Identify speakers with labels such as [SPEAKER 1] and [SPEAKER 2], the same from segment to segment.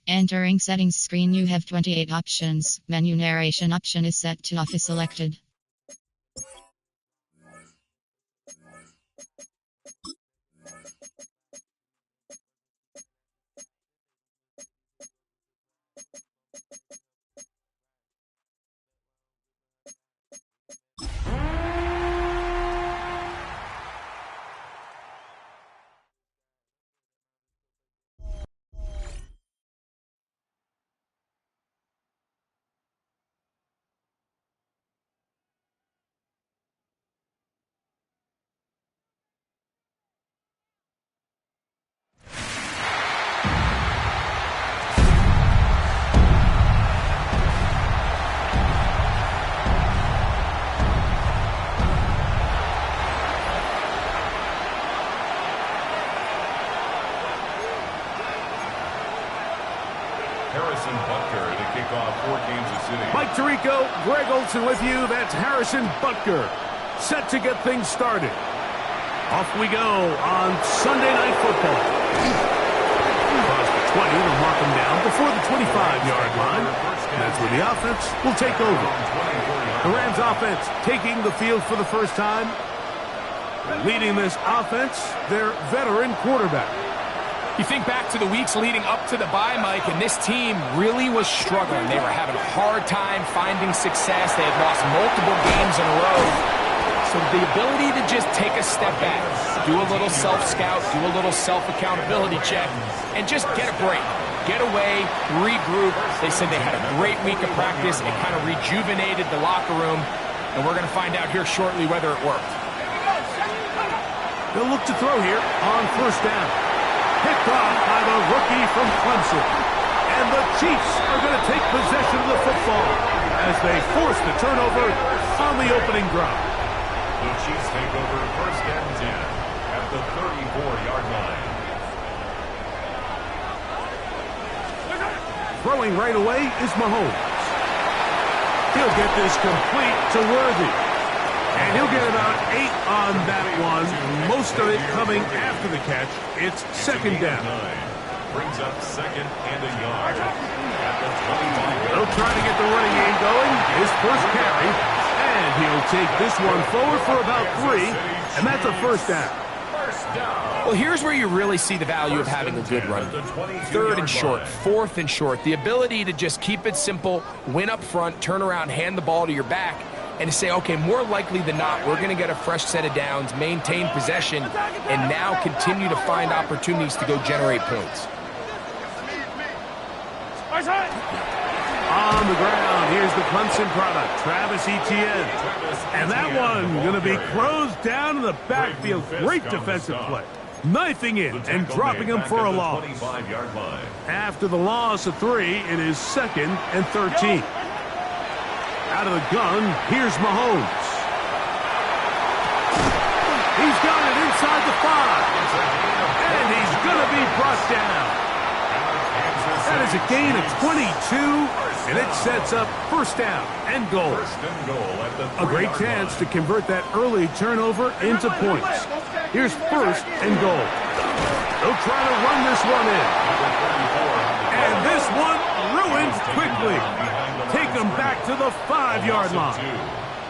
[SPEAKER 1] Entering settings screen, you have 28 options. Menu narration option is set to off is selected.
[SPEAKER 2] Harrison Butker to kick off for Kansas City.
[SPEAKER 3] Mike Tirico, Greg Olson with you. That's Harrison Butker set to get things started. Off we go on Sunday Night Football. Across the 20, they'll mark him down before the 25-yard line. And that's where the offense will take over. The Rams offense taking the field for the first time. Leading this offense, their veteran quarterback.
[SPEAKER 4] You think back to the weeks leading up to the bye, Mike, and this team really was struggling. They were having a hard time finding success. They had lost multiple games in a row. So the ability to just take a step back, do a little self-scout, do a little self-accountability check, and just get a break. Get away, regroup. They said they had a great week of practice. It kind of rejuvenated the locker room, and we're going to find out here shortly whether it worked.
[SPEAKER 3] They'll look to throw here on first down. Picked off by the rookie from Clemson. And the Chiefs are going to take possession of the football as they force the turnover on the opening drive.
[SPEAKER 2] The Chiefs take over first and 10 at the 34-yard line.
[SPEAKER 3] Throwing right away is Mahomes. He'll get this complete to Worthy. And he'll get about 8 on that one. Most of it coming after the catch. It's second down.
[SPEAKER 2] Brings up second and a yard at the 25.
[SPEAKER 3] They'll try to get the running game going. His first carry. And he'll take this one forward for about 3. And that's a first down.
[SPEAKER 4] Well, here's where you really see the value of having a good run. Third and short, fourth and short. The ability to just keep it simple, win up front, turn around, hand the ball to your back, and to say, okay, more likely than not, we're going to get a fresh set of downs, maintain possession, and now continue to find opportunities to go generate points.
[SPEAKER 3] On the ground, here's the Clemson product, Travis Etienne. And that one going to be closed down in the backfield. Great defensive play. Knifing in and dropping him for a loss. After the loss of 3, it is second and 13. Out of the gun, here's Mahomes. He's got it inside the 5. And he's going to be brought down. That is a gain of 22, and it sets up first down and goal. A great chance to convert that early turnover into points. Here's first and goal. They'll try to run this one in. And this one ruined quickly. Take them back to the 5-yard line.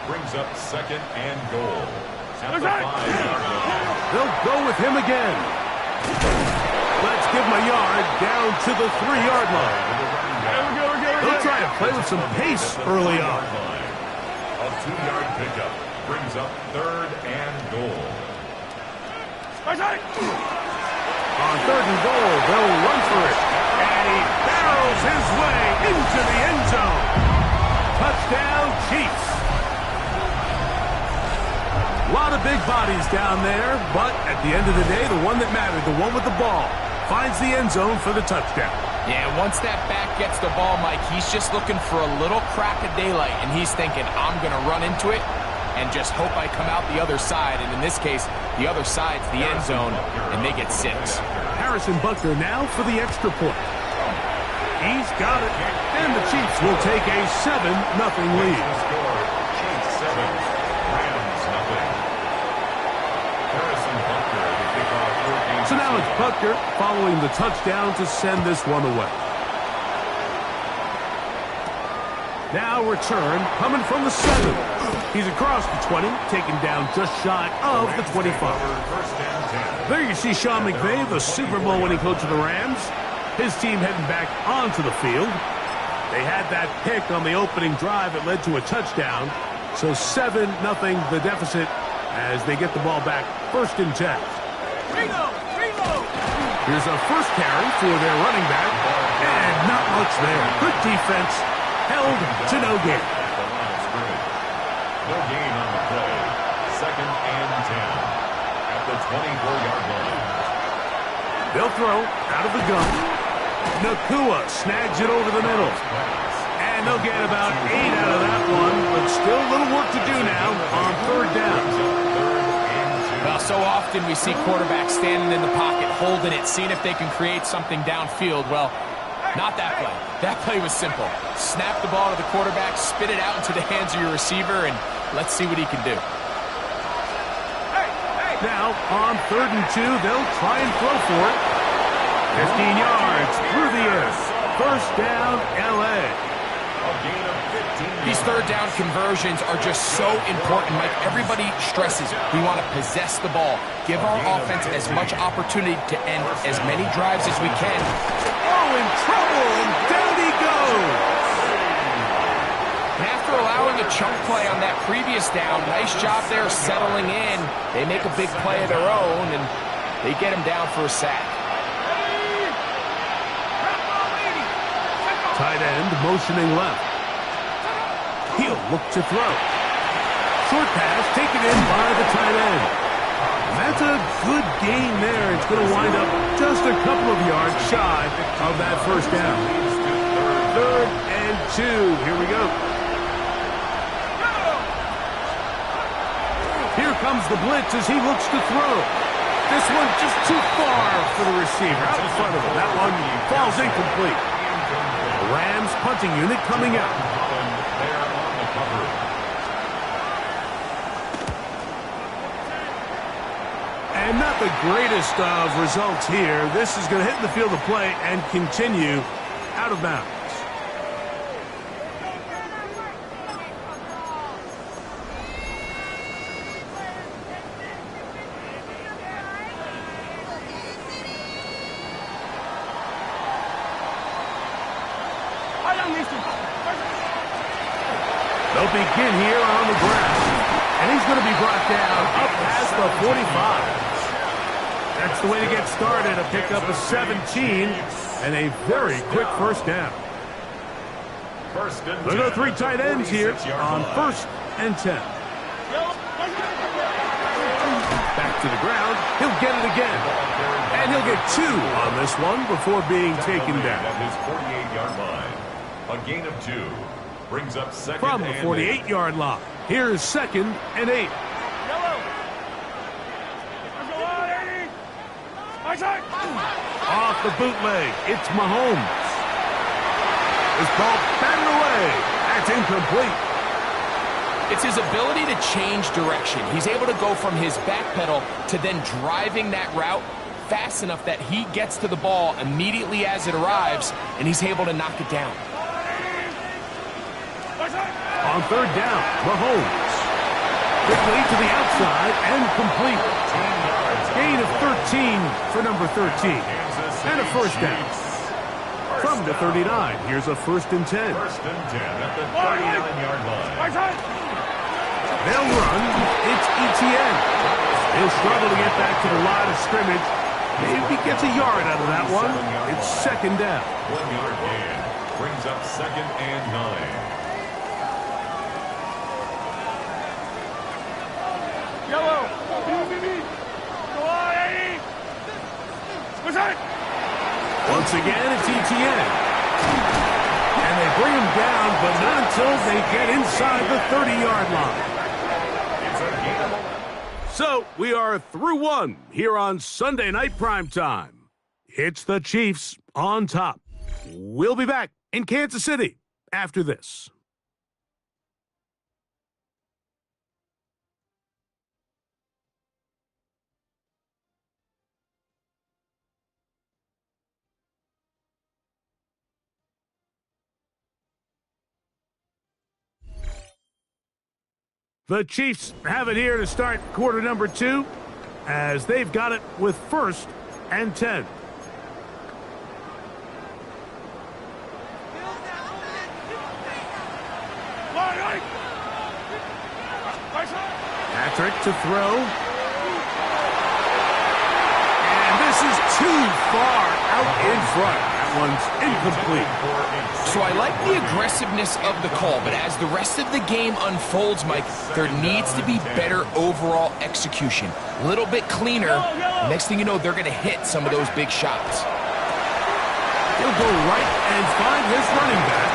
[SPEAKER 2] Brings up second and goal at the 5-yard line.
[SPEAKER 3] They'll go with him again. Let's give him a yard down to the 3-yard line. They'll try to play with some pace early on.
[SPEAKER 2] A 2-yard pickup brings up third and goal.
[SPEAKER 3] On third and goal, they'll run for it. And he barrels his way into the end zone. Touchdown, Chiefs. A lot of big bodies down there, but at the end of the day, the one that mattered, the one with the ball, finds the end zone for the touchdown.
[SPEAKER 4] Yeah, once that back gets the ball, Mike, he's just looking for a little crack of daylight, and he's thinking, I'm going to run into it and just hope I come out the other side. And in this case, the other side's the end zone, and they get 6.
[SPEAKER 3] Harrison Butker now for the extra point. He's got it, and the Chiefs will take a 7-0 lead.
[SPEAKER 2] Chiefs 7, Rams nothing. Harrison Butker to kick off for Kansas
[SPEAKER 3] So now it's Butker following the touchdown to send this one away. Now return coming from the 7. He's across the 20, taken down just shy of the 25.
[SPEAKER 2] First and 10.
[SPEAKER 3] There you see Sean McVay, the Super Bowl winning coach of the Rams. His team heading back onto the field. They had that pick on the opening drive that led to a touchdown. So 7-0 the deficit as they get the ball back. First and 10. Here's a first carry for their running back. And not much there. Good defense. Held to no gain.
[SPEAKER 2] The line of scrimmage. No gain on the play. Second and 10. At the 24-yard line.
[SPEAKER 3] They'll throw out of the gun. Nakua snags it over the middle. And they'll get about 8 out of that one, but still a little work to do now on third down.
[SPEAKER 4] Well, so often we see quarterbacks standing in the pocket, holding it, seeing if they can create something downfield. Well, not that play. That play was simple. Snap the ball to the quarterback, spit it out into the hands of your receiver, and let's see what he can do.
[SPEAKER 3] Now, on third and 2, they'll try and throw for it. 15 yards through the air. First down, L.A.
[SPEAKER 4] These third down conversions are just so important. Like everybody stresses, we want to possess the ball. Give our offense as much opportunity to end as many drives as we can.
[SPEAKER 3] Oh, in trouble, and down he goes.
[SPEAKER 4] And after allowing a chunk play on that previous down, nice job there settling in. They make a big play of their own, and they get him down for a sack.
[SPEAKER 3] Tight end motioning left. He'll look to throw. Short pass taken in by the tight end. And that's a good gain there. It's going to wind up just a couple of yards shy of that first down. Third and 2. Here we go. Here comes the blitz as he looks to throw. This one just too far for the receiver. Out in front of him. That one falls incomplete. The Rams punting unit coming out. And not the greatest of results here. This is going to hit the field of play and continue out of bounds. They'll begin here on the ground. And he's going to be brought down up past the 45. That's the way to get started. A pickup of 17 and a very quick first down. They'll go 3 tight ends here on first and 10. Back to the ground. He'll get it again. And he'll get 2 on this one before being taken down.
[SPEAKER 2] At his 48-yard line. A gain of 2 brings up second
[SPEAKER 3] from the 48-yard line. Here's second and 8. Off the bootleg, it's Mahomes. This ball batted away. That's incomplete.
[SPEAKER 4] It's his ability to change direction. He's able to go from his back pedal to then driving that route fast enough that he gets to the ball immediately as it arrives, and he's able to knock it down.
[SPEAKER 3] On third down, Mahomes. Quickly to the outside and complete. Gain of 13 for number 13. And a first down. From the 39, here's a first and 10.
[SPEAKER 2] First and 10 at the 39-yard line.
[SPEAKER 3] They'll run. It's ETN. He'll struggle to get back to the line of scrimmage. Maybe gets a yard out of that one. It's second down.
[SPEAKER 2] 1-yard gain brings up second and 9.
[SPEAKER 3] Once again, it's ETN. And they bring him down, but not until they get inside the 30-yard line. So, we are through one here on Sunday Night Primetime. It's the Chiefs on top. We'll be back in Kansas City after this. The Chiefs have it here to start quarter number 2, as they've got it with 1st and 10. Patrick to throw. And this is too far out in front. That one's incomplete.
[SPEAKER 4] So I like the aggressiveness of the call, but as the rest of the game unfolds, Mike, there needs to be better overall execution. A little bit cleaner. Next thing you know, they're going to hit some of those big shots.
[SPEAKER 3] He'll go right and find his running back.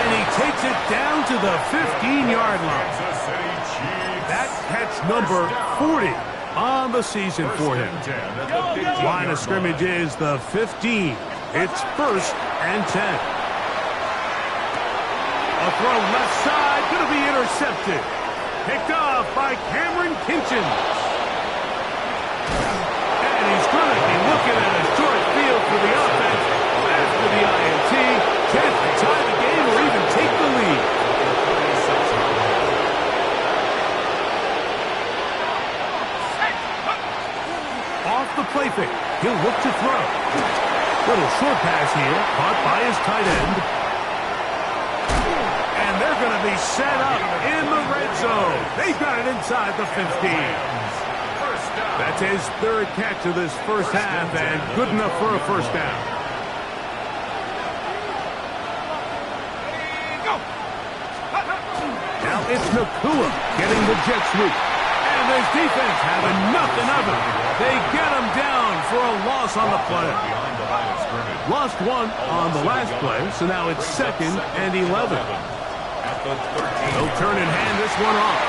[SPEAKER 3] And he takes it down to the 15-yard line. That catch number 40 on the season for him. Line of scrimmage is the 15. It's 1st and 10. A throw left side, going to be intercepted. Picked off by Cameron Kinchins. And he's going to be looking at a short field for the offense after the INT. Chance to tie the game or even take the lead. Off the play fake, he'll look to throw. Little short pass here, caught by his tight end. And they're going to be set up in the red zone. They've got it inside the 15. That's his 3rd catch of this first half, and good enough for a 1st down. Now it's Nakua getting the jet sweep. And his defense having nothing of it. They get him down for a loss on the play. Lost 1 on the last play, so now it's 2nd and 11. They'll turn and hand this one off.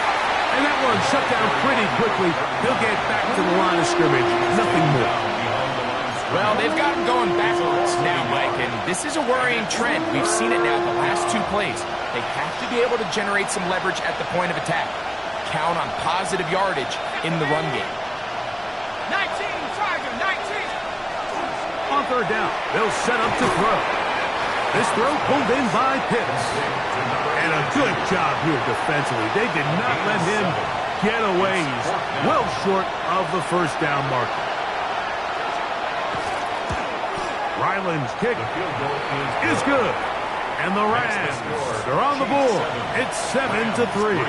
[SPEAKER 3] And that one shut down pretty quickly. He'll get back to the line of scrimmage. Nothing more.
[SPEAKER 4] Well, they've got him going backwards now, Mike, and this is a worrying trend. We've seen it now the last 2 plays. They have to be able to generate some leverage at the point of attack. Count on positive yardage in the run game.
[SPEAKER 5] 19, Tiger, 19.
[SPEAKER 3] On 3rd down, they'll set up to throw. This throw pulled in by Pitts. And a good job here defensively. They did not let him get away. He's well short of the 1st down marker. Ryland's kick is good. And the Rams are on the board. It's 7-3.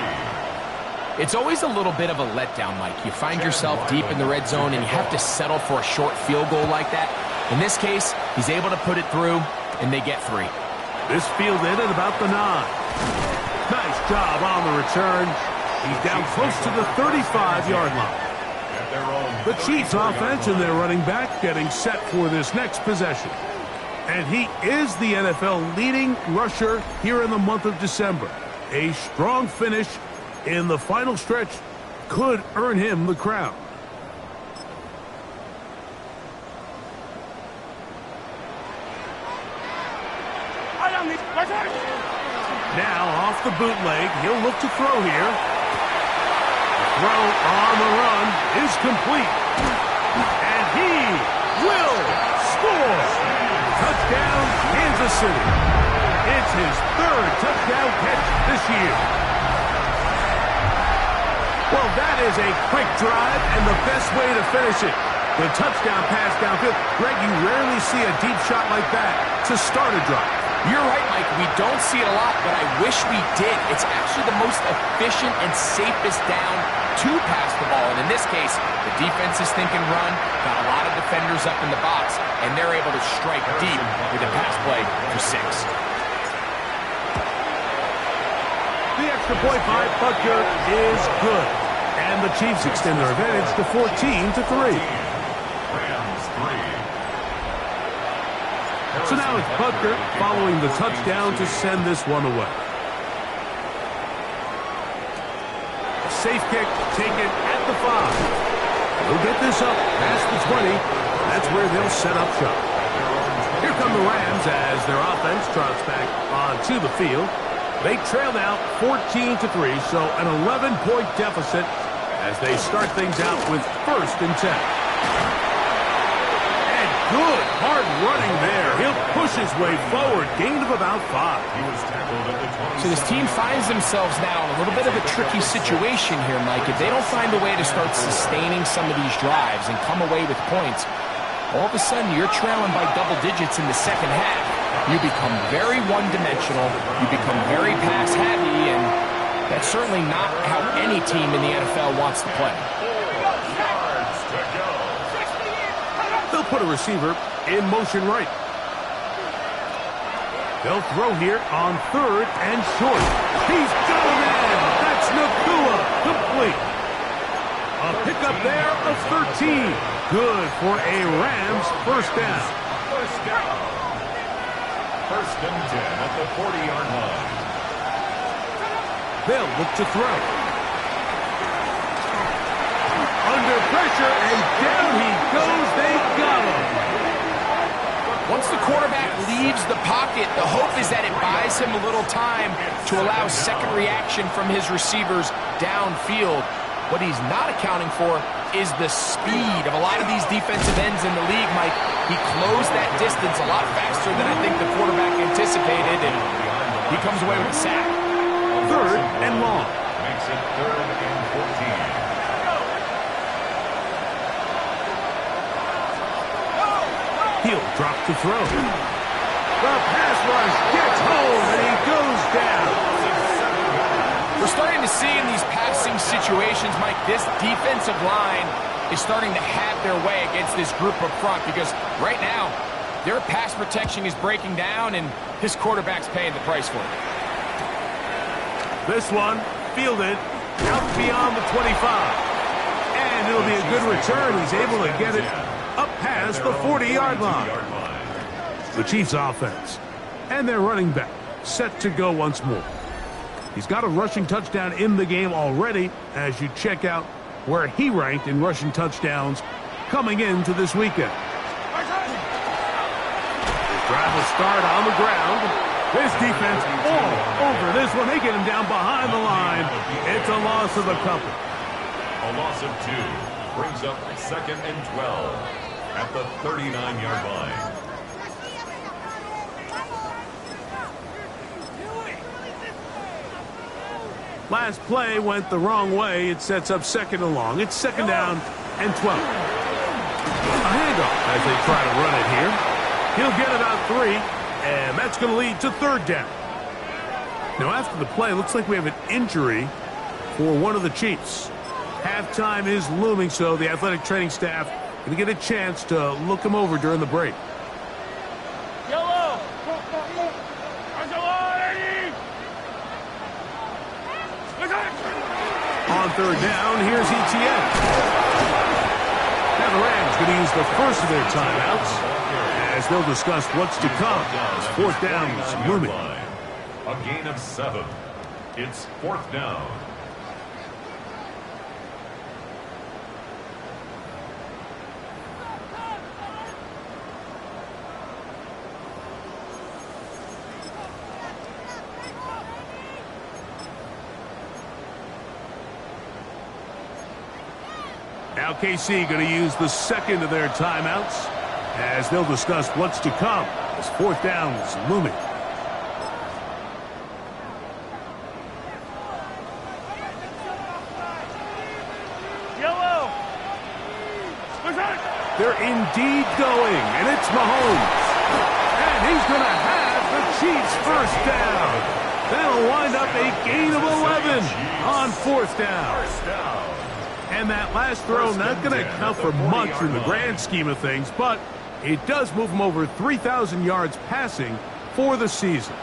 [SPEAKER 4] It's always a little bit of a letdown, Mike. You find yourself deep in the red zone and you have to settle for a short field goal like that. In this case, he's able to put it through, and they get 3.
[SPEAKER 3] This fielded at about the 9. Nice job on the return. He's down close to the 35-yard line. The Chiefs offense and their running back getting set for this next possession. And he is the NFL leading rusher here in the month of December. A strong finish in the final stretch could earn him the crown. Now off the bootleg, he'll look to throw here. The throw on the run is complete. And he will score. Touchdown, Kansas City. It's his 3rd touchdown catch this year. Well, that is a quick drive and the best way to finish it. The touchdown pass downfield. Greg, you rarely see a deep shot like that to start a drive.
[SPEAKER 4] You're right, Mike. We don't see it a lot, but I wish we did. It's actually the most efficient and safest down to pass the ball. And in this case, the defense is thinking run, got a lot of defenders up in the box, and they're able to strike deep with a pass play for 6.
[SPEAKER 3] The extra point by Butker is good. And the Chiefs extend their advantage to 14-3. So now it's Butker following the touchdown to send this one away. A safe kick taken at the 5. They'll get this up past the 20. That's where they'll set up shop. Here come the Rams as their offense trots back onto the field. They trail now 14-3, so an 11-point deficit as they start things out with 1st and 10. And Good hard running there. He'll push his way forward. Gain of about 5.
[SPEAKER 2] He was tackled at the 20.
[SPEAKER 4] So this team finds themselves now in a little bit of a tricky situation here, Mike. If they don't find a way to start sustaining some of these drives and come away with points, all of a sudden you're trailing by double digits in the second half. You become very one-dimensional. You become very pass-heavy, and that's certainly not how any team in the NFL wants to play.
[SPEAKER 2] 4 yards to go.
[SPEAKER 3] They'll put a receiver in motion right. They'll throw here on 3rd and short. He's got a man. That's Nakua. Complete. A pickup there of 13. Good for a Rams first down.
[SPEAKER 2] First down. 1st and 10 at the 40-yard line.
[SPEAKER 3] They'll look to throw. Under pressure, and down he goes. They got him.
[SPEAKER 4] Once the quarterback leaves the pocket, the hope is that it buys him a little time to allow second reaction from his receivers downfield. What he's not accounting for is the speed of a lot of these defensive ends in the league, Mike. He closed that distance a lot faster than I think the quarterback anticipated, and he comes away with a sack.
[SPEAKER 3] 3rd and long.
[SPEAKER 2] Makes it 3rd and 14.
[SPEAKER 3] He'll drop to throw. The pass rush gets home, and he goes down.
[SPEAKER 4] We're starting to see in these passing situations, Mike, this defensive line is starting to have their way against this group up front, because right now their pass protection is breaking down, and this quarterback's paying the price for it.
[SPEAKER 3] This one fielded out beyond the 25. And it'll be a good return. He's able to get it up past the 40-yard line. The Chiefs offense and their running back set to go once more. He's got a rushing touchdown in the game already as you check out where he ranked in rushing touchdowns coming into this weekend. His drive will start on the ground. This defense all over this one. They get him down behind the line. It's a loss of a couple.
[SPEAKER 2] A loss of 2 brings up 2nd and 12 at the 39-yard line.
[SPEAKER 3] Last play went the wrong way. It sets up 2nd and long. It's 2nd down and 12. A handoff as they try to run it here. He'll get about 3, and that's going to lead to 3rd down. Now, after the play, it looks like we have an injury for one of the Chiefs. Halftime is looming, so the athletic training staff going to get a chance to look him over during the break.
[SPEAKER 5] Yellow.
[SPEAKER 3] On 3rd down, here's ETN. Now the Rams going to use the first of their timeouts as they'll discuss what's to come as 4th down is looming.
[SPEAKER 2] A gain of 7. It's 4th down.
[SPEAKER 3] Now KC going to use the second of their timeouts as they'll discuss what's to come as 4th down is looming.
[SPEAKER 5] Yellow.
[SPEAKER 3] They're indeed going, and it's Mahomes. And he's going to have the Chiefs first down. That'll wind up a gain of 11 on 4th down. And that last throw not going to count for much in the grand scheme of things, but it does move him over 3,000 yards passing for the season.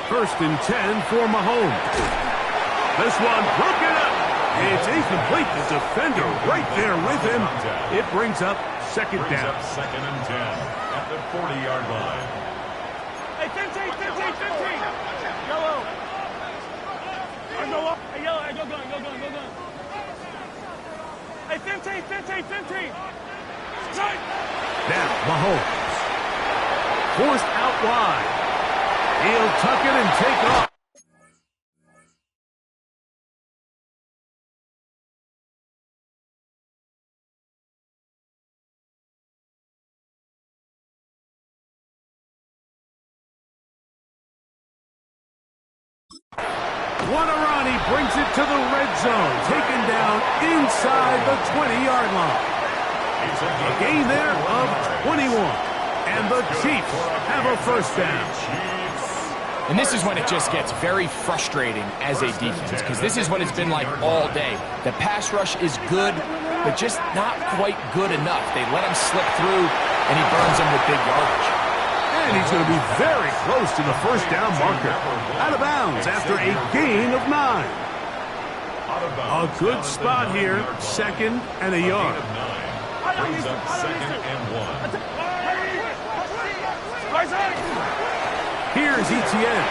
[SPEAKER 3] 1st and 10 for Mahomes. This one broken up. It's incomplete. The defender right there with him. It brings up 2nd down.
[SPEAKER 2] 2nd and 10 at the 40-yard line.
[SPEAKER 5] Hey, 15. Yellow. Hey, yellow. Hey, go gun. Hey, 15.
[SPEAKER 3] Now Mahomes. Forced out wide. He'll tuck it and take off. What a run. He brings it to the red zone. Taken down inside the 20-yard line. A gain there of 21. And the Chiefs have a first down.
[SPEAKER 4] And this is when it just gets very frustrating as a defense, because this is what it's been like all day. The pass rush is good, but just not quite good enough. They let him slip through, and he burns them with big yardage.
[SPEAKER 3] And he's going to be very close to the first down marker. Out of bounds after a gain of 9. A good spot here, second and a yard.
[SPEAKER 2] Brings up second and 1.
[SPEAKER 3] Here's Etienne.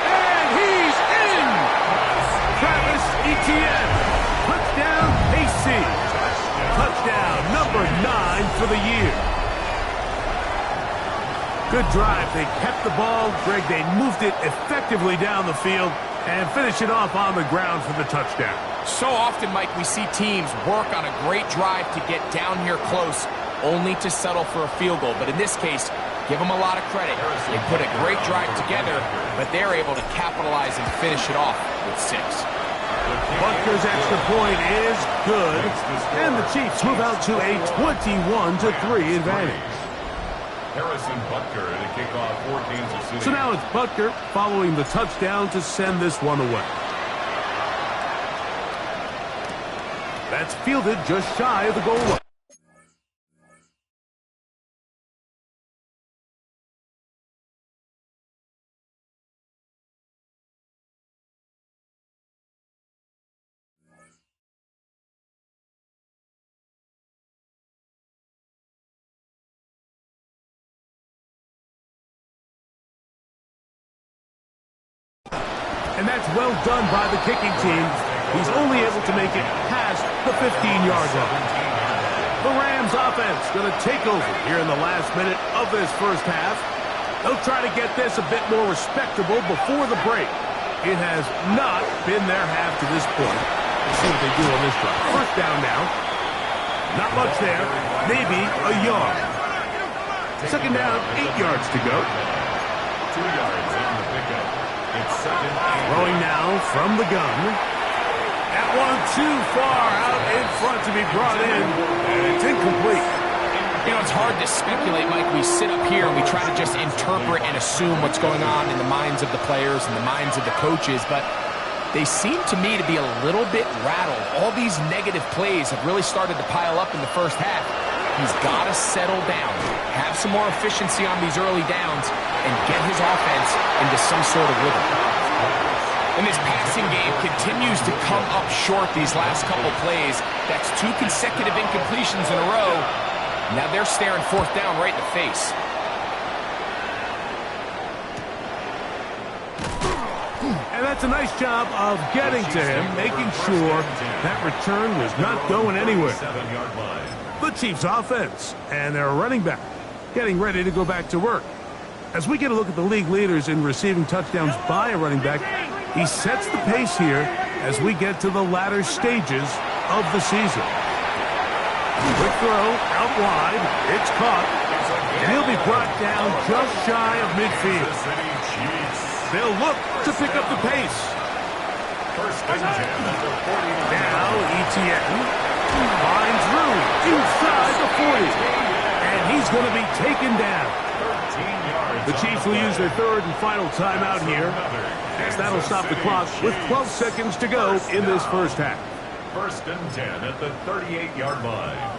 [SPEAKER 3] And he's in! Travis Etienne. Touchdown, KC. Touchdown, number 9 for the year. Good drive. They kept the ball. Greg, they moved it effectively down the field and finish it off on the ground for the touchdown.
[SPEAKER 4] So often, Mike, we see teams work on a great drive to get down here close, only to settle for a field goal. But in this case, give them a lot of credit. They put a great drive together, but they're able to capitalize and finish it off with 6.
[SPEAKER 3] Butker's extra point is good, and the Chiefs move out to a 21-3 advantage.
[SPEAKER 2] Harrison Butker to kick off 14 City.
[SPEAKER 3] So now it's Butker following the touchdown to send this one away. That's fielded just shy of the goal line. And that's well done by the kicking team. He's only able to make it past the 15-yard line. The Rams offense going to take over here in the last minute of this first half. They'll try to get this a bit more respectable before the break. It has not been their half to this point. Let's see what they do on this drive. First down now. Not much there. Maybe a yard. Second down, 8 yards to go.
[SPEAKER 2] 2 yards on the pickup. It's second and
[SPEAKER 3] Throwing now from the gun. That one too far out in front to be brought in, and it's incomplete.
[SPEAKER 4] You know, it's hard to speculate, Mike. We sit up here and we try to just interpret and assume what's going on in the minds of the players and the minds of the coaches, but they seem to me to be a little bit rattled. All these negative plays have really started to pile up in the first half. He's got to settle down, have some more efficiency on these early downs, and get his offense into some sort of rhythm. And this passing game continues to come up short these last couple plays. That's 2 consecutive incompletions in a row. Now they're staring fourth down right in the face.
[SPEAKER 3] And that's a nice job of getting to him, making sure that return was not going anywhere.
[SPEAKER 2] 7-yard line.
[SPEAKER 3] The Chiefs offense and their running back getting ready to go back to work. As we get a look at the league leaders in receiving touchdowns by a running back, he sets the pace here as we get to the latter stages of the season. Quick throw out wide. It's caught. And he'll be brought down just shy of midfield. They'll look to pick up the pace.
[SPEAKER 2] First and 10 at the 40.
[SPEAKER 3] Now Etienne finds room inside the 40. And he's going to be taken down.
[SPEAKER 2] 13 yards.
[SPEAKER 3] The Chiefs will use their third and final timeout here, as that'll stop the clock with 12 seconds to go in this first half.
[SPEAKER 2] First and 10 at the 38-yard line.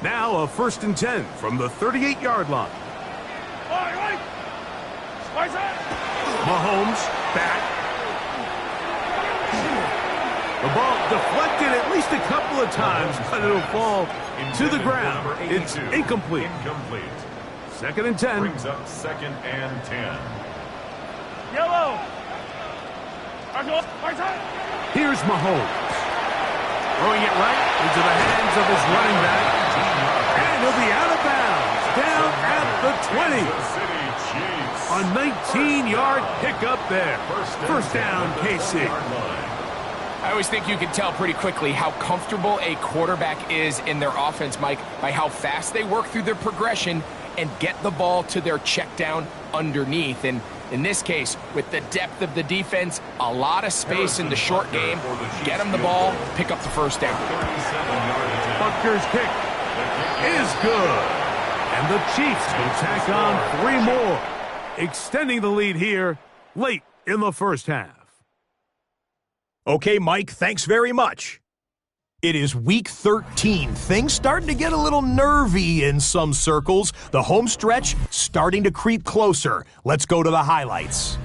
[SPEAKER 3] Now a first and 10 from the 38-yard line. Mahomes back. The ball deflected at least a couple of times, but it'll fall to the ground. It's incomplete. Second and 10.
[SPEAKER 2] Brings up second and 10.
[SPEAKER 5] Yellow.
[SPEAKER 3] Here's Mahomes. Throwing it right into the hands of his running back. And he'll be out of bounds. Down at the 20. A 19-yard pickup there. First down, KC.
[SPEAKER 4] I always think you can tell pretty quickly how comfortable a quarterback is in their offense, Mike, by how fast they work through their progression and get the ball to their check down underneath. And in this case, with the depth of the defense, a lot of space in the short game, get them the ball, pick up the first down.
[SPEAKER 3] Butker's kick is good. And the Chiefs will tack on 3 more, extending the lead here late in the first half.
[SPEAKER 6] Okay, Mike, thanks very much. It is week 13. Things starting to get a little nervy in some circles. The home stretch starting to creep closer. Let's go to the highlights.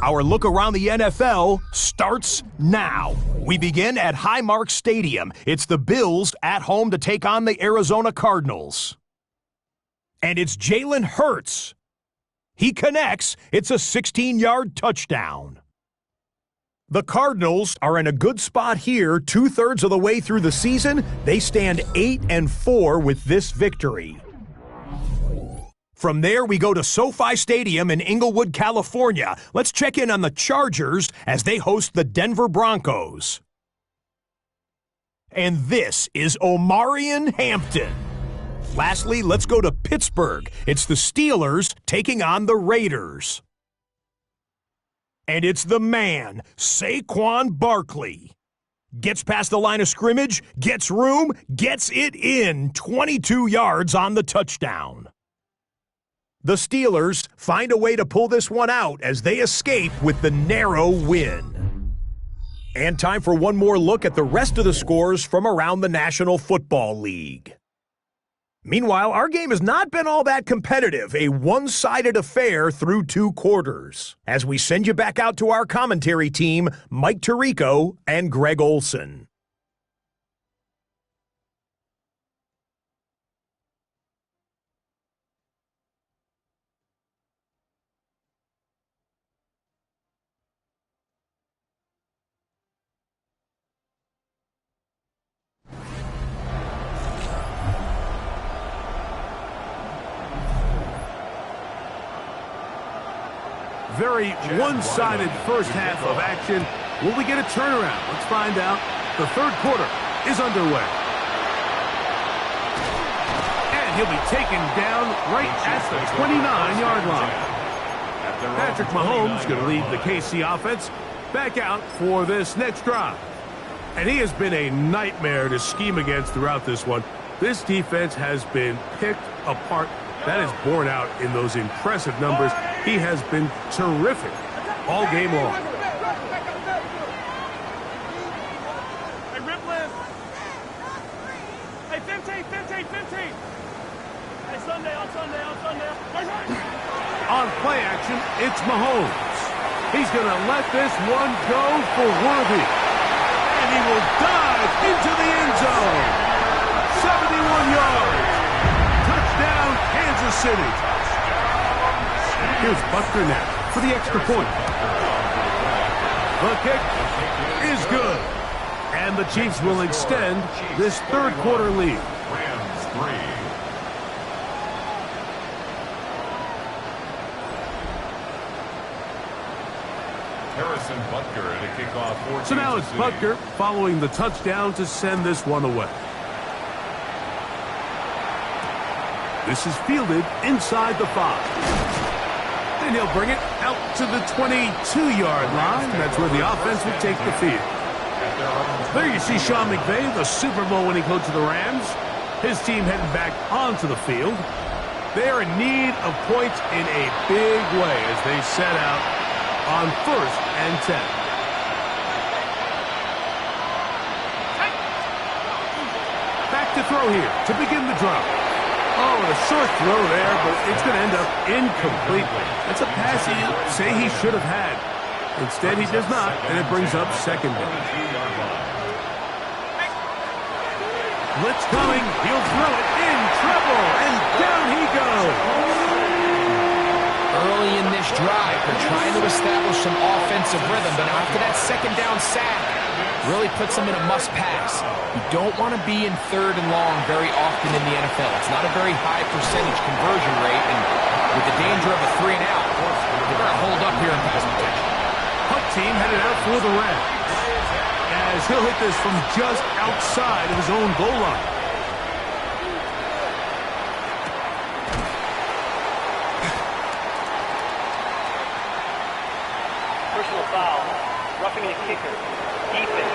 [SPEAKER 6] Our look around the NFL starts now. We begin at Highmark Stadium. It's the Bills at home to take on the Arizona Cardinals. And it's Jalen Hurts. He connects. It's a 16-yard touchdown. The Cardinals are in a good spot here, 2/3 of the way through the season. They stand 8-4 with this victory. From there, we go to SoFi Stadium in Inglewood, California. Let's check in on the Chargers as they host the Denver Broncos. And this is Omarion Hampton. Lastly, let's go to Pittsburgh. It's the Steelers taking on the Raiders. And it's the man, Saquon Barkley. Gets past the line of scrimmage, gets room, gets it in, 22 yards on the touchdown. The Steelers find a way to pull this one out as they escape with the narrow win. And time for one more look at the rest of the scores from around the National Football League. Meanwhile, our game has not been all that competitive, a one-sided affair through 2 quarters. As we send you back out to our commentary team, Mike Tirico and Greg Olson.
[SPEAKER 3] Very one-sided first half of action. Will we get a turnaround? Let's find out. The third quarter is underway. And he'll be taken down right at the 29-yard line. Patrick Mahomes going to lead the KC offense back out for this next drive. And he has been a nightmare to scheme against throughout this one. This defense has been picked apart. That is borne out in those impressive numbers. He has been terrific all game long.
[SPEAKER 5] Hey, Ripley. Hey, 15. Hey, Sunday.
[SPEAKER 3] On play action, it's Mahomes. He's going to let this one go for Worthy. And he will dive into the end zone. 71 yards. Touchdown, Kansas City. Here's Butker now for the extra point. The kick is good. And the Chiefs will extend this third quarter lead.
[SPEAKER 2] Rams 3. Harrison Butker at a kickoff for
[SPEAKER 3] So now it's Butker following the touchdown to send this one away. This is fielded inside the 5. And he'll bring it out to the 22-yard line. That's where the offense will take the field. There you see Sean McVay, the Super Bowl winning coach of the Rams. His team heading back onto the field. They are in need of points in a big way as they set out on 1st and 10. Back to throw here to begin the drive. Oh, and a short throw there, but it's going to end up incomplete. That's a pass he say he should have had. Instead, he does not, and it brings up second down. Blitz coming. He'll throw it in trouble, and down he goes.
[SPEAKER 4] Early in this drive, they're trying to establish some offensive rhythm, but after that second down sack, really puts them in a must-pass. You don't want to be in 3rd and long very often in the NFL. It's not a very high percentage conversion rate, and with the danger of a 3-and-out, they're going to hold up here in pass protection.
[SPEAKER 3] Punt team headed out for the Rams. as he'll hit this from just outside of his own goal line.
[SPEAKER 5] Personal foul. Roughing the kicker. Defense.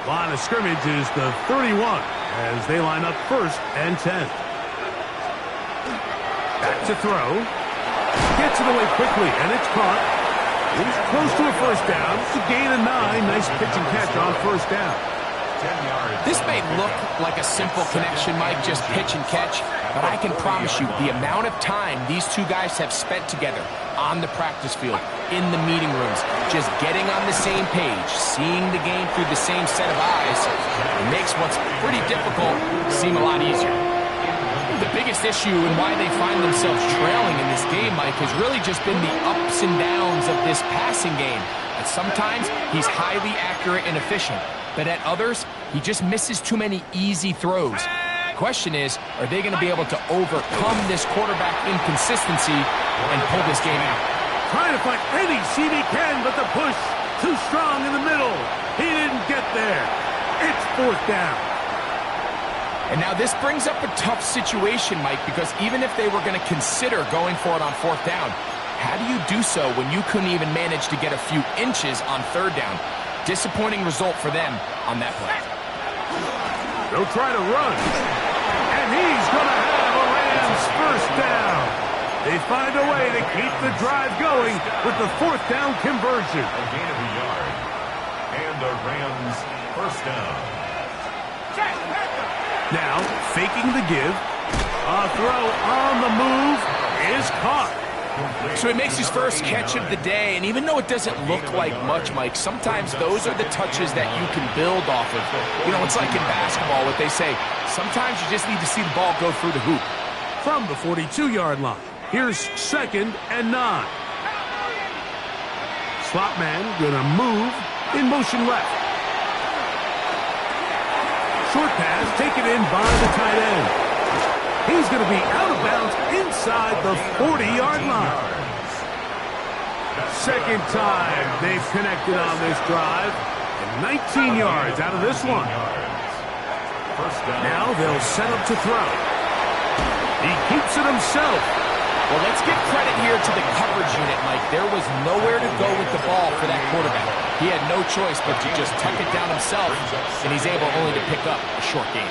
[SPEAKER 3] Line of scrimmage is the 31 as they line up 1st and 10. Back to throw. Gets it away quickly, and it's caught. He's close to a first down. It's a gain of 9. Nice pitch and catch on first down.
[SPEAKER 4] This may look like a simple connection, Mike, just pitch and catch, but I can promise you the amount of time these two guys have spent together on the practice field, in the meeting rooms, just getting on the same page, seeing the game through the same set of eyes, it makes what's pretty difficult seem a lot easier. The biggest issue and why they find themselves trailing in this game, Mike, has really just been the ups and downs of this passing game. And sometimes he's highly accurate and efficient, but at others, he just misses too many easy throws. The question is, are they going to be able to overcome this quarterback inconsistency and pull this game out?
[SPEAKER 3] Trying to find any seam he can, but the push too strong in the middle. He didn't get there. It's 4th down.
[SPEAKER 4] And now this brings up a tough situation, Mike, because even if they were going to consider going for it on 4th down, how do you do so when you couldn't even manage to get a few inches on 3rd down? Disappointing result for them on that play.
[SPEAKER 3] They'll try to run. And he's going to have a Rams 1st down. They find a way to keep the drive going with the 4th down conversion.
[SPEAKER 2] A gain of a yard. And the Rams 1st down.
[SPEAKER 3] Now, faking the give. A throw on the move is caught.
[SPEAKER 4] So he makes his first catch of the day, and even though it doesn't look like much, Mike, sometimes those are the touches that you can build off of. You know, it's like in basketball, what they say, sometimes you just need to see the ball go through the hoop.
[SPEAKER 3] From the 42-yard line, here's 2nd and 9. Slot man gonna move in motion left. Short pass taken in by the tight end. He's going to be out of bounds inside the 40-yard line. 2nd time they've connected on this drive. And 19 yards out of this one. Now they'll set up to throw. He keeps it himself.
[SPEAKER 4] Well, let's give credit here to the coverage unit, Mike. There was nowhere to go with the ball for that quarterback. He had no choice but to just tuck it down himself, and he's able only to pick up a short gain.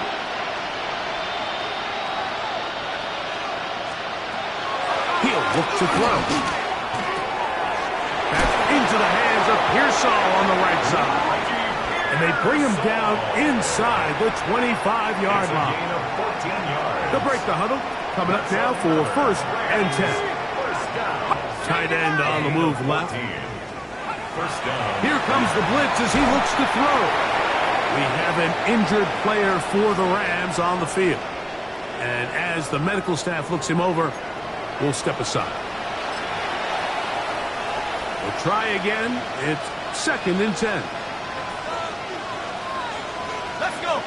[SPEAKER 3] He'll look to throw. That's into the hands of Pearsall on the right side. And they bring him down inside the 25-yard line. They'll break the huddle. Coming up now for 1st and 10. Tight end on the move left. Here comes the blitz as he looks to throw. We have an injured player for the Rams on the field. And as the medical staff looks him over, we'll step aside. We'll try again. It's 2nd and 10.
[SPEAKER 5] Let's go.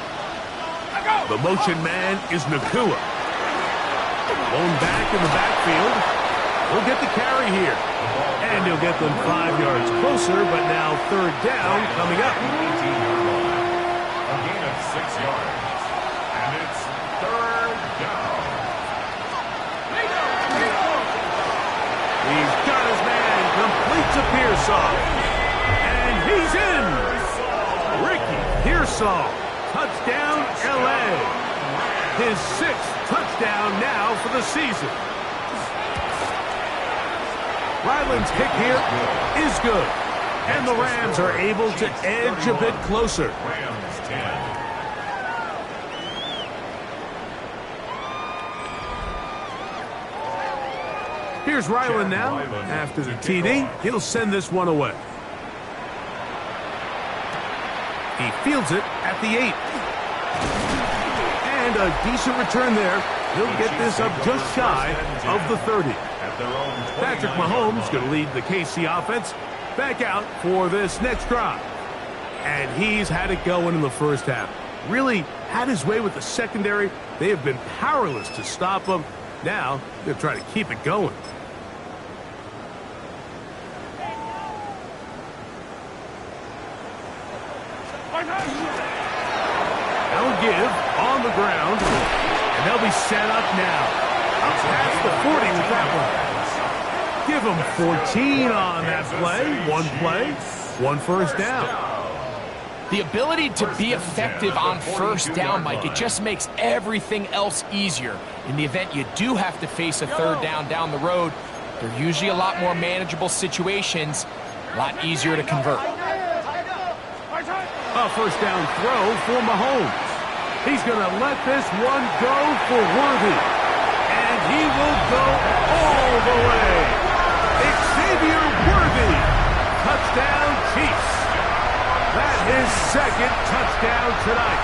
[SPEAKER 3] The motion man is Nakua. Blown back in the backfield. He'll get the carry here. And he'll get them 5 yards closer, but now 3rd down coming up.
[SPEAKER 2] A gain of 6 yards. And it's 3rd down.
[SPEAKER 3] He's got his man, completes a Pearsall. And he's in. Ricky Pearsall, touchdown LA. His 6th touchdown now for the season. Ryland's kick here is good. And the Rams are able to edge a bit closer.
[SPEAKER 2] Rams 10.
[SPEAKER 3] Here's Ryland now. After the TD, he'll send this one away. He fields it at the 8. And a decent return there. He'll get this up just shy of the 30. Patrick Mahomes going to lead the KC offense back out for this next drive. And he's had it going in the first half. Really had his way with the secondary. They have been powerless to stop him. Now they're trying to keep it going. They'll give on the ground, and they'll be set up now. Up past the 40 with that one. Give them 14 on that play, one first down.
[SPEAKER 4] The ability to be effective on first down, Mike, it just makes everything else easier. In the event you do have to face a third down the road, they're usually a lot more manageable situations, a lot easier to convert.
[SPEAKER 3] A first down throw for Mahomes. He's going to let this one go for Worthy. And he will go all the way. Xavier Worthy. Touchdown, Chiefs. That's his second touchdown tonight.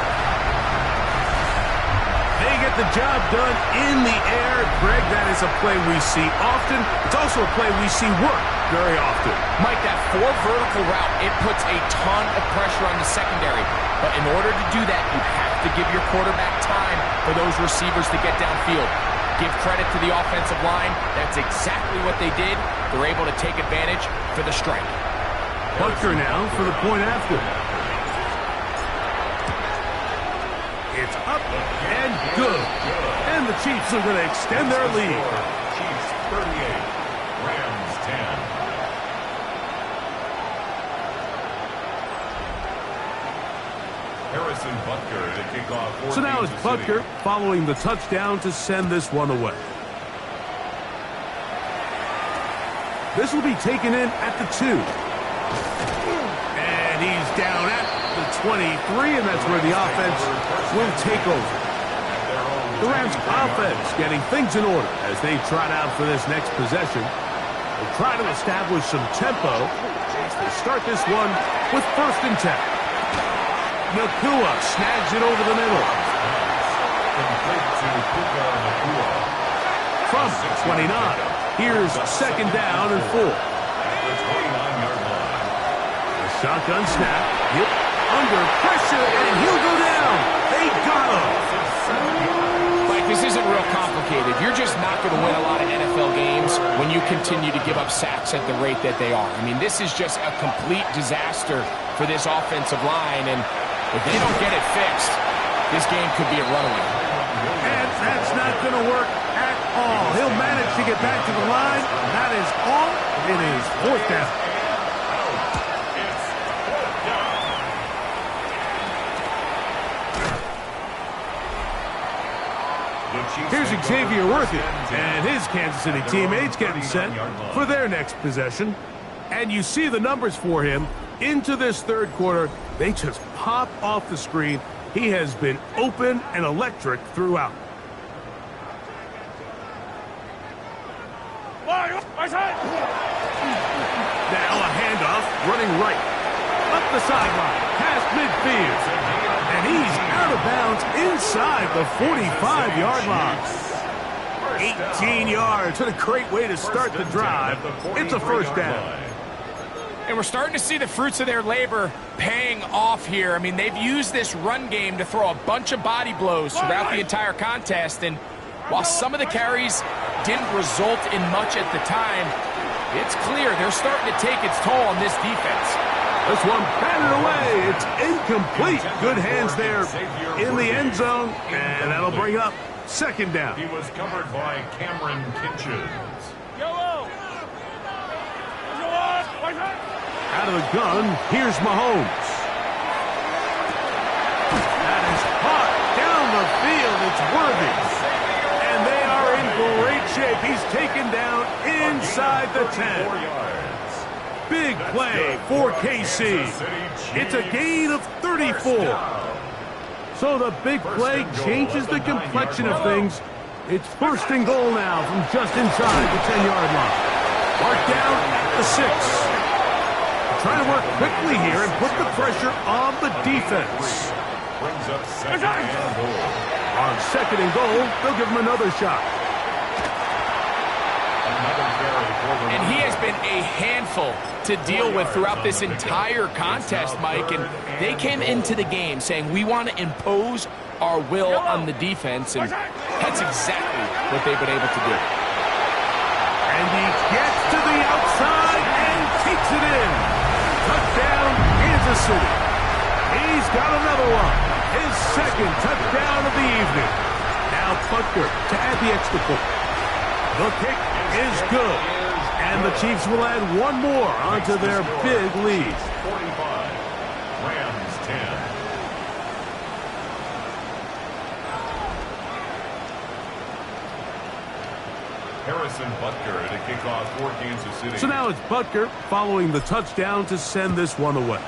[SPEAKER 3] They get the job done in the air. Greg, that is a play we see often. It's also a play we see work very often.
[SPEAKER 4] Mike, that 4 vertical route, it puts a ton of pressure on the secondary. But in order to do that, you have to give your quarterback time for those receivers to get downfield. Give credit to the offensive line. That's exactly what they did. They're able to take advantage for the strike.
[SPEAKER 3] Butker now for the point after. It's up and good. And the Chiefs are going to extend their lead.
[SPEAKER 2] Chiefs 38, Rams 10. Harrison Butker to kick off.
[SPEAKER 3] So now it's Butker following the touchdown to send this one away. This will be taken in at the 2. And he's down at the 23, and that's where the offense will take over. The Rams offense getting things in order as they trot out for this next possession. They'll try to establish some tempo as they start this one with 1st and 10. Nakua snags it over the middle. From 29, here's 2nd down and 4. The shotgun snap, hit under pressure, and he'll go down. They got him.
[SPEAKER 4] Mike, this isn't real complicated. You're just not going to win a lot of NFL games when you continue to give up sacks at the rate that they are. I mean, this is just a complete disaster for this offensive line, and if they don't get it fixed, this game could be a runaway.
[SPEAKER 3] And that's not going to work at all. He'll manage to get back to the line. That is all. It is 4th down. Here's Xavier Worthy and his Kansas City teammates getting set for their next possession. And you see the numbers for him into this 3rd quarter. They just pop off the screen. He has been open and electric throughout. Now a handoff, running right. Up the sideline, past midfield. And he's out of bounds inside the 45-yard line. 18 yards. What a great way to start the drive. It's a 1st down.
[SPEAKER 4] And we're starting to see the fruits of their labor paying off here. I mean, they've used this run game to throw a bunch of body blows throughout the entire contest. And while some of the carries didn't result in much at the time, it's clear they're starting to take its toll on this defense.
[SPEAKER 3] This one batted away. It's incomplete. Good hands there in the end zone. And that'll bring up 2nd down.
[SPEAKER 2] He was covered by Cameron Kinchins.
[SPEAKER 3] Out of the gun, here's Mahomes. That is hot down the field. It's Worthy. And they are in great shape. He's taken down inside the 10. Big play for KC. It's a gain of 34. So the big play changes the complexion of things. It's 1st and goal now from just inside the 10-yard line. Marked down at the 6. Trying to work quickly here and put the pressure on the defense.
[SPEAKER 2] Brings up 2nd and goal.
[SPEAKER 3] On 2nd and goal, they'll give him another shot.
[SPEAKER 4] And he has been a handful to deal with throughout this entire contest, Mike. And they came into the game saying, we want to impose our will on the defense. And that's exactly what they've been able to do.
[SPEAKER 3] And he gets to the outside and takes it in. Touchdown, Kansas City. He's He's got another one. His second touchdown of the evening. Now Butker to add the extra point. The kick is good. And the Chiefs will add one more onto their big lead.
[SPEAKER 2] 45. Rams 10. Harrison Butker to kick off for Kansas City.
[SPEAKER 3] So now it's Butker following the touchdown to send this one away.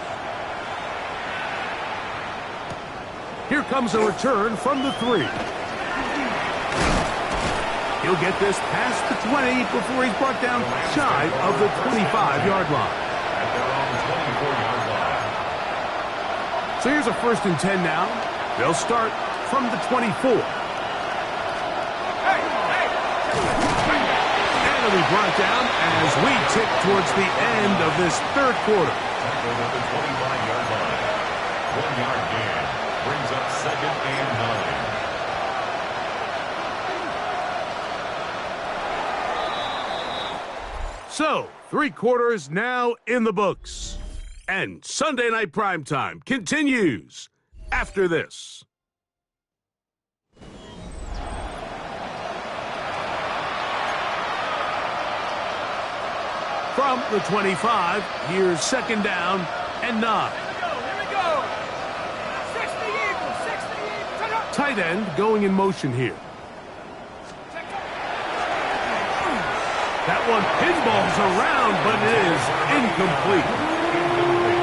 [SPEAKER 3] Here comes a return from the 3. He'll get this past the 20 before he's brought down shy of the 25-yard line.
[SPEAKER 2] At their own 24-yard line.
[SPEAKER 3] So here's a 1st and 10 now. They'll start from the 24. And it'll be brought down as we tick towards the end of this 3rd quarter.
[SPEAKER 2] Tackled at the 25-yard line. 1-yard gain. Brings up 2nd and 9.
[SPEAKER 3] So, 3 quarters now in the books. And Sunday Night Primetime continues after this. From the 25, here's 2nd down and 9. Tight end going in motion here. That one pinballs around, but it is incomplete.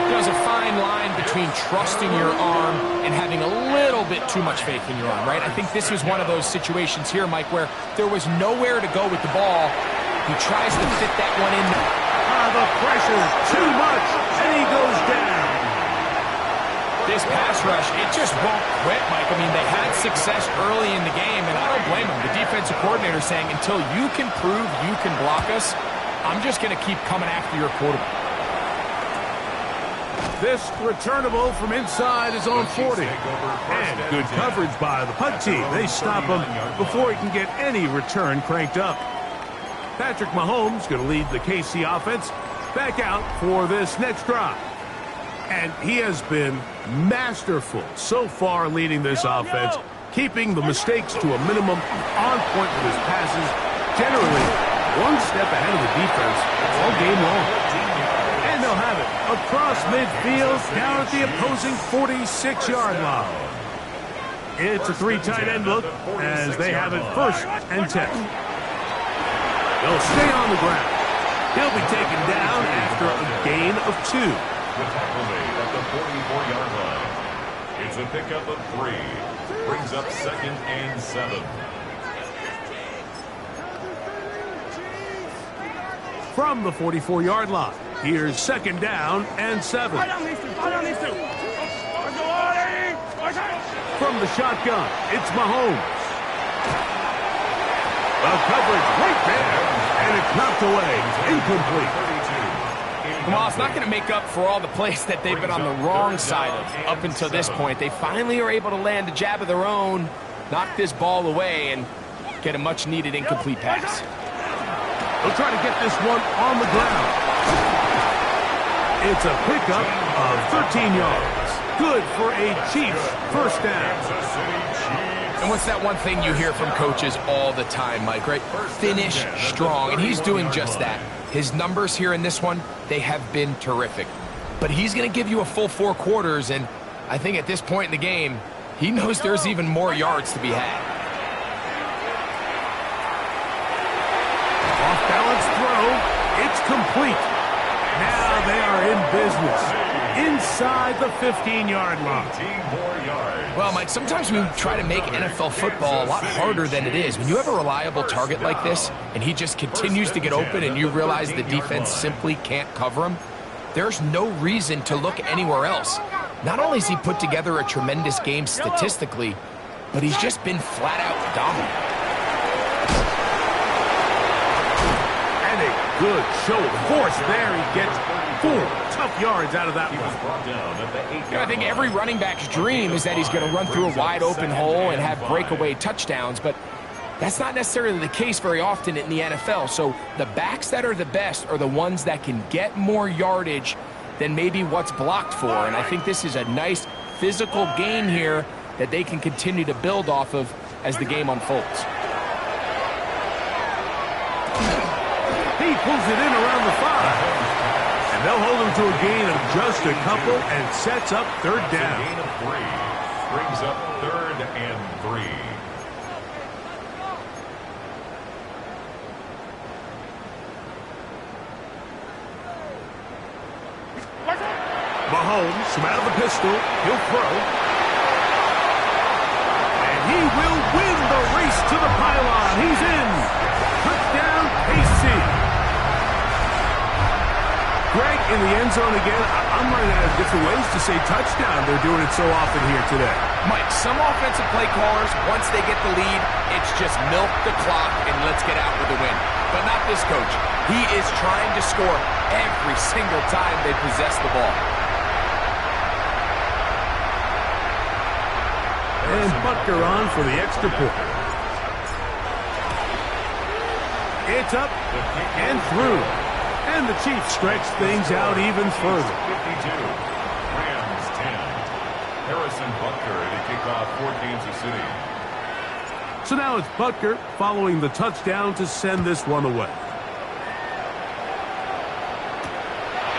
[SPEAKER 4] There's a fine line between trusting your arm and having a little bit too much faith in your arm, right? I think this was one of those situations here, Mike, where there was nowhere to go with the ball. He tries to fit that one in.
[SPEAKER 3] The pressure, too much, and he goes down.
[SPEAKER 4] This pass rush, it just won't quit, Mike. I mean, they had success early in the game, and I don't blame them. The defensive coordinator saying, until you can prove you can block us, I'm just going to keep coming after your quarterback.
[SPEAKER 3] This returnable from inside is on 40. And good coverage by the punt team. They stop him before he can get any return cranked up. Patrick Mahomes going to lead the KC offense back out for this next drive. And he has been masterful so far leading this offense, keeping the mistakes to a minimum, on point with his passes, generally one step ahead of the defense all game long. And they'll have it across midfield down at the opposing 46-yard line. It's a 3 tight end look as they have it 1st and 10. They'll stay on the ground. He'll be taken down after a gain of 2.
[SPEAKER 2] The tackle made at the 44-yard line. It's a pickup of 3. Brings up 2nd and 7.
[SPEAKER 3] From the 44-yard line, here's 2nd down and 7. From the shotgun, it's Mahomes. The coverage right there, and it's knocked away, incomplete.
[SPEAKER 4] Well, it's not going to make up for all the plays that they've been on the wrong side of up until this point. They finally are able to land a jab of their own, knock this ball away, and get a much-needed incomplete pass.
[SPEAKER 3] They'll try to get this one on the ground. It's a pickup of 13 yards. Good for a Chiefs 1st down.
[SPEAKER 4] And what's that one thing you hear from coaches all the time, Mike, right? Finish strong, and he's doing just that. His numbers here in this one, they have been terrific. But he's going to give you a full 4 quarters, and I think at this point in the game, he knows there's even more yards to be had.
[SPEAKER 3] Off-balance throw, it's complete. Now they are in business inside the 15-yard line.
[SPEAKER 4] Well, Mike, sometimes we try to make NFL football a lot harder than it is. When you have a reliable target like this, and he just continues to get open, and you realize the defense simply can't cover him, there's no reason to look anywhere else. Not only has he put together a tremendous game statistically, but he's just been flat-out dominant.
[SPEAKER 3] And a good show of force there. He gets 4 tough yards out of that one.
[SPEAKER 4] I think every running back's dream is that he's going to run through a wide-open hole and have breakaway touchdowns, but that's not necessarily the case very often in the NFL. So the backs that are the best are the ones that can get more yardage than maybe what's blocked for, and I think this is a nice physical game here that they can continue to build off of as the game unfolds.
[SPEAKER 3] He pulls it in around the 5. And they'll hold him to a gain of just a couple and sets up third down.
[SPEAKER 2] Gain of 3. Brings up 3rd and 3.
[SPEAKER 3] Mahomes from out of the pistol. He'll throw. And he will win the race to the pylon. He's in. Touchdown, KC. Greg in the end zone again. I'm running out of different ways to say touchdown. They're doing it so often here today.
[SPEAKER 4] Mike, some offensive play callers, once they get the lead, it's just milk the clock and let's get out with the win. But not this coach. He is trying to score every single time they possess the ball.
[SPEAKER 3] And Butker on for the extra point. It's up and through. And the Chiefs stretch things out even further.
[SPEAKER 2] 52. Rams 10. Harrison Butker to kick off for Kansas City.
[SPEAKER 3] So now it's Butker following the touchdown to send this one away.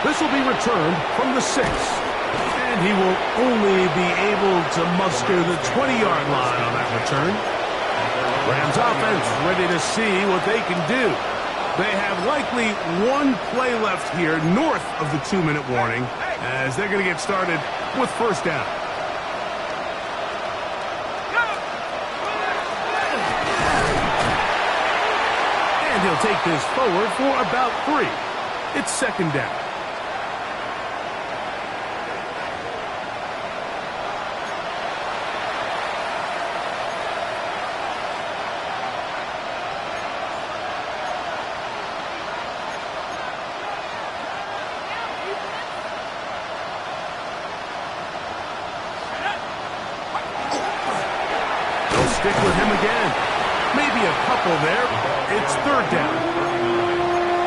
[SPEAKER 3] This will be returned from the 6. And he will only be able to muster the 20-yard line on that return. Rams offense ready to see what they can do. They have likely one play left here north of the 2-minute warning as they're going to get started with first down. And he'll take this forward for about 3. It's second down. Stick with him again. Maybe a couple there. It's third down.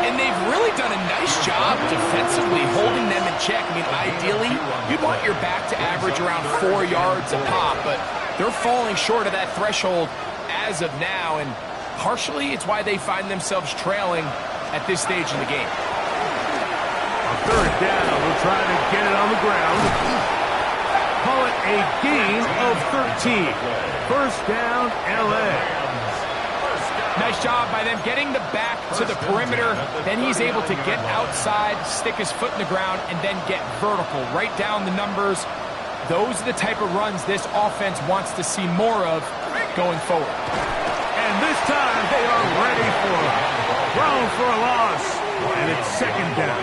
[SPEAKER 4] And they've really done a nice job defensively holding them in check. I mean, ideally, you'd want your back to average around 4 yards a pop, but they're falling short of that threshold as of now, and partially it's why they find themselves trailing at this stage in the game.
[SPEAKER 3] A third down. We'll try to get it on the ground. Call it a gain of 13. First down, L.A.
[SPEAKER 4] Nice job by them getting the back to the perimeter. Then he's able to get outside, stick his foot in the ground, and then get vertical. Right down the numbers. Those are the type of runs this offense wants to see more of going forward.
[SPEAKER 3] And this time they are ready for it. Thrown for a loss. And it's second down.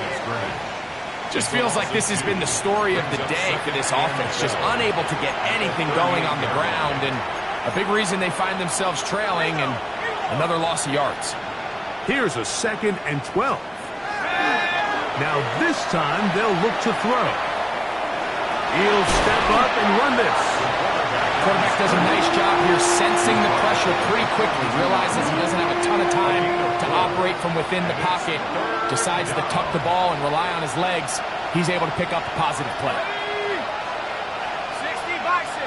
[SPEAKER 4] Just feels like this has been the story of the day for this offense. Just unable to get anything going on the ground. And a big reason they find themselves trailing and another loss of yards.
[SPEAKER 3] Here's a 2nd and 12. Now this time they'll look to throw. He'll step up and run this.
[SPEAKER 4] Quarterback does a nice job here sensing the pressure pretty quickly. Realizes he doesn't have a ton of time to operate from within the pocket. Decides to tuck the ball and rely on his legs. He's able to pick up a positive play.
[SPEAKER 5] 60 by 6.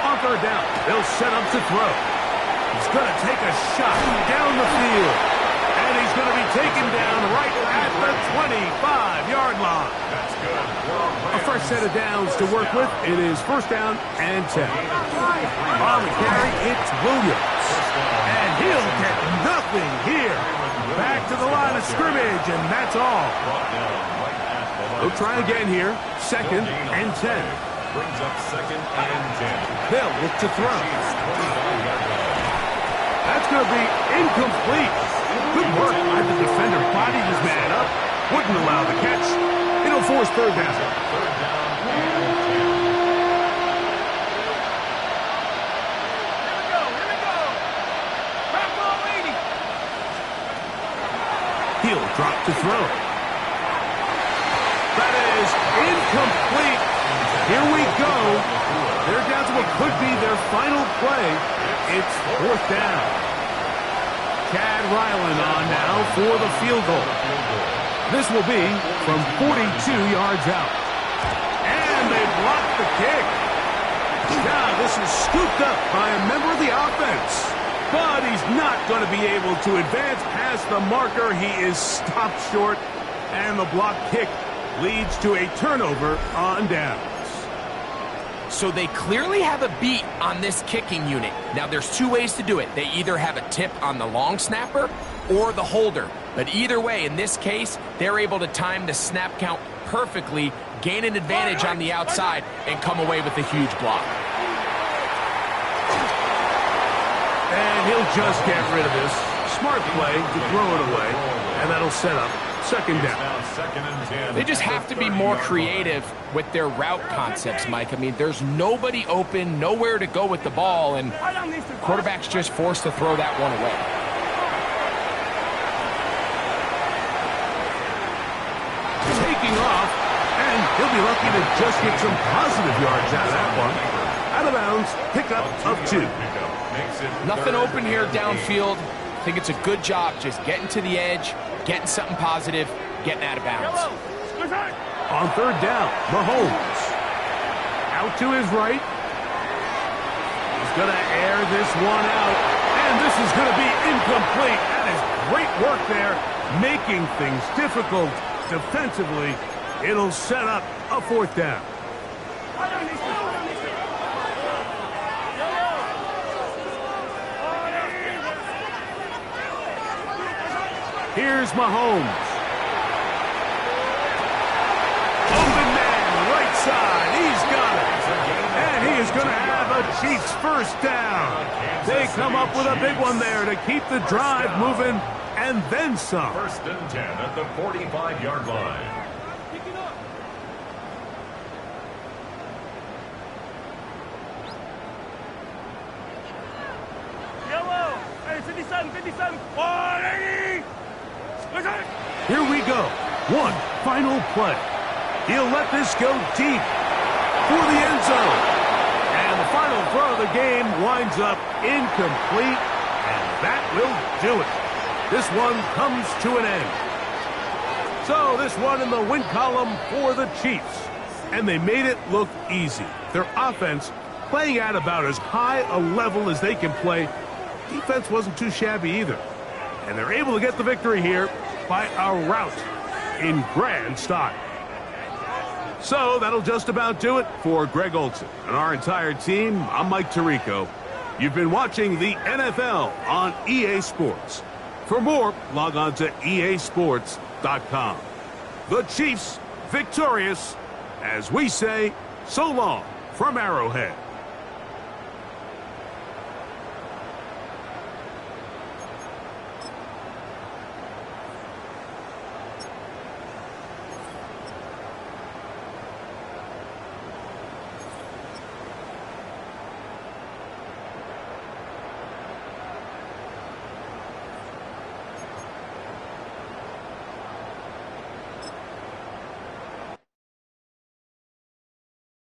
[SPEAKER 3] On third down, they'll set up to throw. He's going to take a shot down the field. And he's going to be taken down right at the 25-yard line.
[SPEAKER 2] That's good.
[SPEAKER 3] A fresh set of downs to work with. It is first down and 10. On the carry, it's Williams. And he'll get nothing here. Back to the line of scrimmage, and that's all. They'll try again here. 2nd and 10.
[SPEAKER 2] Brings up 2nd and 10.
[SPEAKER 3] They'll look to throw. That's going to be incomplete. Good work by the defender. Bodied his man up. Wouldn't allow the catch. It'll force third down.
[SPEAKER 2] Third down and 10.
[SPEAKER 3] He'll drop to throw. That is incomplete. Here we go. They're down to what could be their final play. It's fourth down. Chad Ryland on now for the field goal. This will be from 42 yards out. And And they blocked the kick. Now this is scooped up by a member of the offense. But he's not going to be able to advance past the marker. He is stopped short. And the block kick leads to a turnover on downs.
[SPEAKER 4] So they clearly have a beat on this kicking unit. Now there's two ways to do it. They either have a tip on the long snapper or the holder. But either way, in this case, they're able to time the snap count perfectly, gain an advantage on the outside, and come away with a huge block.
[SPEAKER 3] And he'll just get rid of this. Smart play to throw it away. And that'll set up second down.
[SPEAKER 4] They just have to be more creative with their route concepts, Mike. I mean, there's nobody open, nowhere to go with the ball, and quarterback's just forced to throw that one away.
[SPEAKER 3] Taking off, and he'll be lucky to just get some positive yards out of that one. Out of bounds, pickup of 2.
[SPEAKER 4] Nothing open here downfield. I think it's a good job just getting to the edge, getting something positive, getting out of bounds.
[SPEAKER 3] On third down, Mahomes. Out to his right. He's going to air this one out. And this is going to be incomplete. That is great work there, making things difficult defensively. It'll set up a fourth down. Here's Mahomes. Open man, right side. He's got it. And he is going to have a Chiefs first down. They come up with a big one there to keep the drive moving and then some.
[SPEAKER 2] First and 10 at the 45-yard line.
[SPEAKER 5] Yellow. Hey, 57, 57. 180.
[SPEAKER 3] Here we go. One final play. He'll let this go deep for the end zone. And the final throw of the game winds up incomplete. And that will do it. This one comes to an end. So this one in the win column for the Chiefs. And they made it look easy. Their offense playing at about as high a level as they can play. Defense wasn't too shabby either. And they're able to get the victory here by a rout in grand style. So that'll just about do it for Greg Olson and our entire team. I'm Mike Tirico. You've been watching the NFL on EA Sports. For more, log on to easports.com. The Chiefs victorious, as we say, so long from Arrowhead.